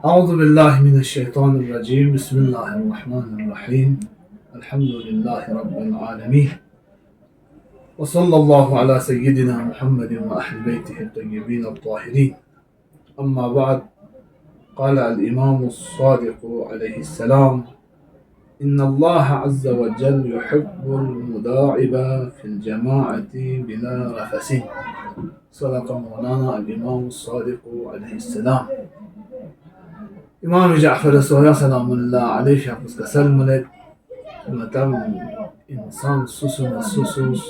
أعوذ بالله من الشيطان الرجيم. بسم الله الرحمن الرحيم. الحمد لله رب العالمين، وصلى الله على سيدنا محمد وأهل بيته الطيبين الطاهرين. أما بعد، قال الإمام الصادق عليه السلام: إن الله عز وجل يحب المداعب في الجماعة بلا رفس. صدق مولانا الإمام الصادق عليه السلام. امام جعفر سویا سلام اللہ علیہ شخص کا سلملت متم انسان سوسو سوسوس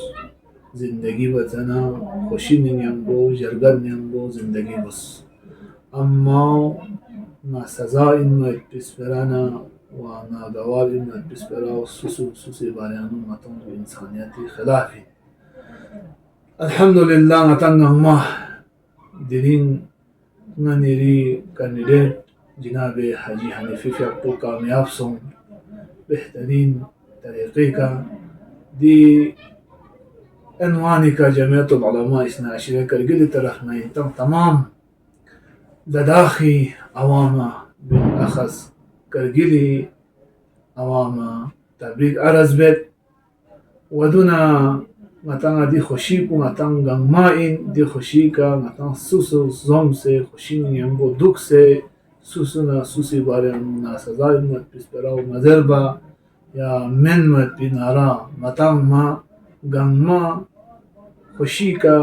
زندگی وطنا خوشی نیم جرگر نیم زندگی بس اما نا سزا انو اتپسپرانا و نا گوار انو اتپسپرا و سوسی باریانو متن انسانیتی خلافی. الحمدللہ متن اما درین ننیری کندیڈیٹ جناب حاجی حنیفی فیاپو کامیاب سوں بہترین طریقے کا دی عنوانی کا جمعیت العلماء اثنا عشریہ کرگل طرف میں تمام لداخی عواما بالاخص کرگلی عواما تبریک عرض بیت ودنا متن دی خوشی کو متن گنگمائن دی خوشی کا متن سوسو زوم سے خوشی نیمبو دکھ سے سوسنا سوسی بارے نا سزا مت پسپرا و مذربا یا من مت پینارا متن ما گنگما خوشی کا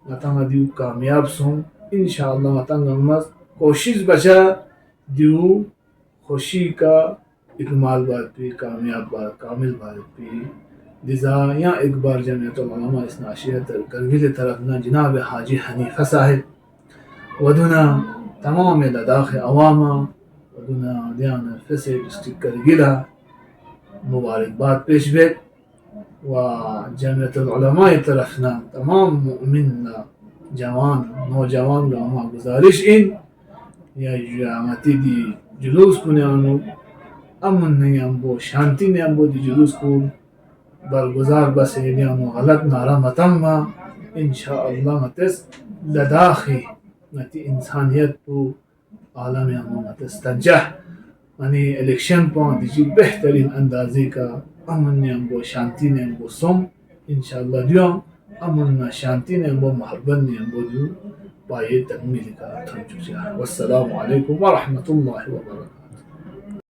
متن دیو کامیاب سوں انشاءاللہ. متن گنگما کوشش بچا دیو خوشی کا اکمال بات پی کامیاب بات کامل بات پی لذا یا ایک بار جمعیت العلماء اثنا عشریہ کرگل طرف نا جناب حاجی حنیفہ صاحب ودنا تمام لداخ عواما ودنا دیان فیصل ڈسٹرکٹ کرگلا مبارکباد پیش بیت و جمعیت العلماء طرفنا تمام مؤمن جوان نوجوان گاما گزارش ان یا جامعتی دی جلوس کو نیانو امن نیامبو شانتی نیامبو دی جلوس کو برگزار بس نیانو غلط نارا متما انشاءاللہ متس لداخی نتی انسانیت کو عالم امامت تنجح یعنی الیکشن پوان دیجی بہترین اندازے کا امن نیمبو شانتی نیمبو سم انشاءاللہ دیو امن شانتی نیمبو محبت نیمبو دیو پائے تکمیل کا تھنچو. والسلام علیکم ورحمۃ اللہ وبرکاتہ.